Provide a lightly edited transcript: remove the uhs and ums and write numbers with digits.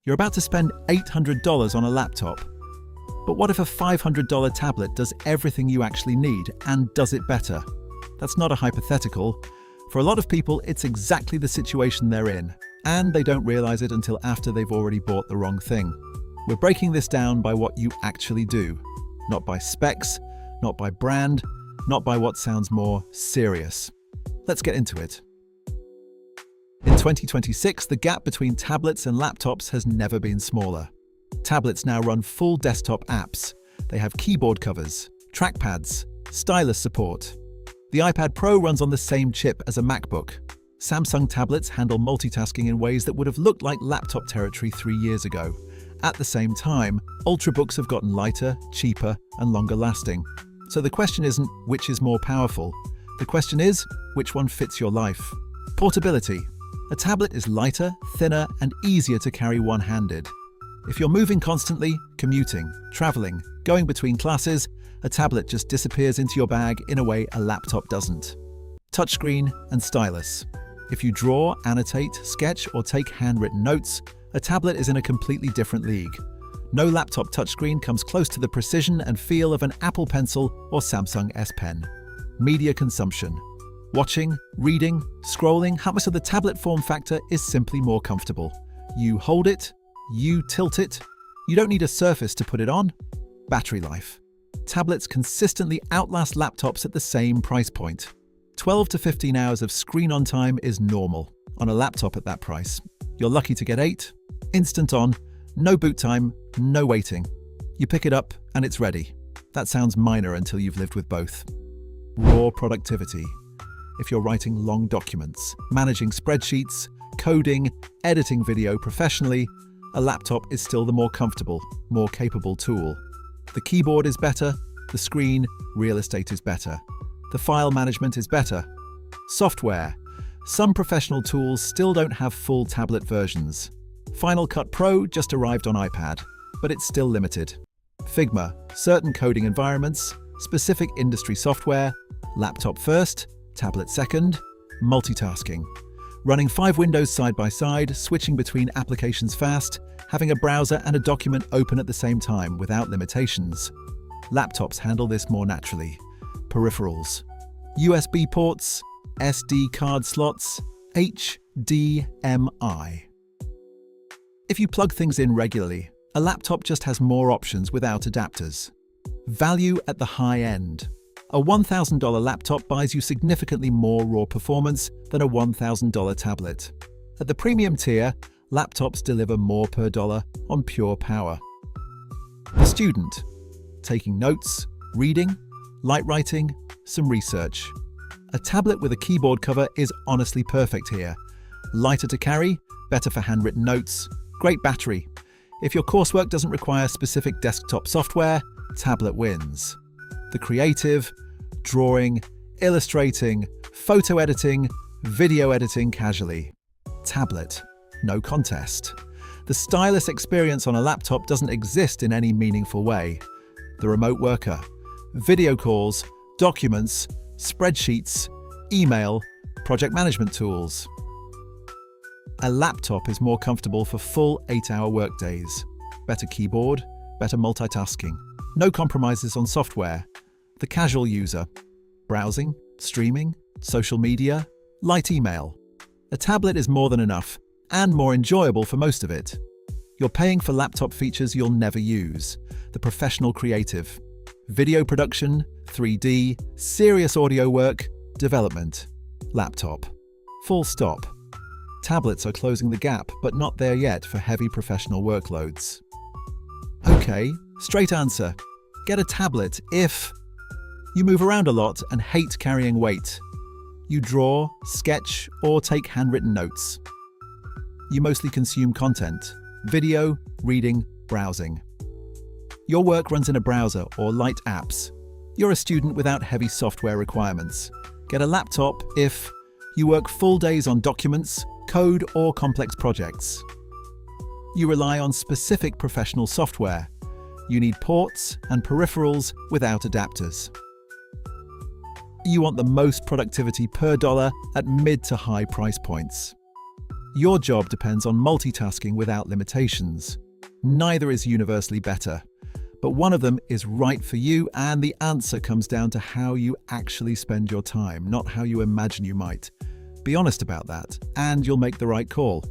You're about to spend $800 on a laptop. But what if a $500 tablet does everything you actually need and does it better? That's not a hypothetical. For a lot of people, it's exactly the situation they're in, and they don't realize it until after they've already bought the wrong thing. We're breaking this down by what you actually do, not by specs, not by brand, not by what sounds more serious. Let's get into it. In 2026, the gap between tablets and laptops has never been smaller. Tablets now run full desktop apps. They have keyboard covers, trackpads, stylus support. The iPad Pro runs on the same chip as a MacBook. Samsung tablets handle multitasking in ways that would have looked like laptop territory 3 years ago. At the same time, ultrabooks have gotten lighter, cheaper, and longer lasting. So the question isn't which is more powerful. The question is which one fits your life. Portability. A tablet is lighter, thinner, and easier to carry one-handed. If you're moving constantly, commuting, traveling, going between classes, a tablet just disappears into your bag in a way a laptop doesn't. Touchscreen and stylus. If you draw, annotate, sketch, or take handwritten notes, a tablet is in a completely different league. No laptop touchscreen comes close to the precision and feel of an Apple Pencil or Samsung S Pen. Media consumption. Watching, reading, scrolling, how much of the tablet form factor is simply more comfortable. You hold it, you tilt it, you don't need a surface to put it on. Battery life. Tablets consistently outlast laptops at the same price point. 12 to 15 hours of screen on time is normal. On a laptop at that price, you're lucky to get 8. Instant on, no boot time, no waiting. You pick it up and it's ready. That sounds minor until you've lived with both. Raw productivity. If you're writing long documents, managing spreadsheets, coding, editing video professionally, a laptop is still the more comfortable, more capable tool. The keyboard is better, the screen, real estate is better. The file management is better. Software. Some professional tools still don't have full tablet versions. Final Cut Pro just arrived on iPad, but it's still limited. Figma. Certain coding environments, specific industry software, laptop first, tablet second, multitasking. Running 5 windows side by side, switching between applications fast, having a browser and a document open at the same time without limitations. Laptops handle this more naturally. Peripherals. USB ports, SD card slots, HDMI. If you plug things in regularly, a laptop just has more options without adapters. Value at the high end. A $1,000 laptop buys you significantly more raw performance than a $1,000 tablet. At the premium tier, laptops deliver more per dollar on pure power. The student. Taking notes, reading, light writing, some research. A tablet with a keyboard cover is honestly perfect here. Lighter to carry, better for handwritten notes, great battery. If your coursework doesn't require specific desktop software, tablet wins. The creative, drawing, illustrating, photo editing, video editing casually. Tablet, no contest. The stylus experience on a laptop doesn't exist in any meaningful way. The remote worker, video calls, documents, spreadsheets, email, project management tools. A laptop is more comfortable for full 8-hour workdays. Better keyboard, better multitasking. No compromises on software. The casual user. Browsing, streaming, social media, light email. A tablet is more than enough, and more enjoyable for most of it. You're paying for laptop features you'll never use. The professional creative. Video production, 3D, serious audio work, development. Laptop. Full stop. Tablets are closing the gap, but not there yet for heavy professional workloads. Okay, straight answer. Get a tablet if you move around a lot and hate carrying weight. You draw, sketch, or take handwritten notes. You mostly consume content, video, reading, browsing. Your work runs in a browser or light apps. You're a student without heavy software requirements. Get a laptop if you work full days on documents, code, or complex projects. You rely on specific professional software. You need ports and peripherals without adapters. You want the most productivity per dollar at mid to high price points. Your job depends on multitasking without limitations. Neither is universally better, but one of them is right for you, and the answer comes down to how you actually spend your time, not how you imagine you might. Be honest about that, and you'll make the right call.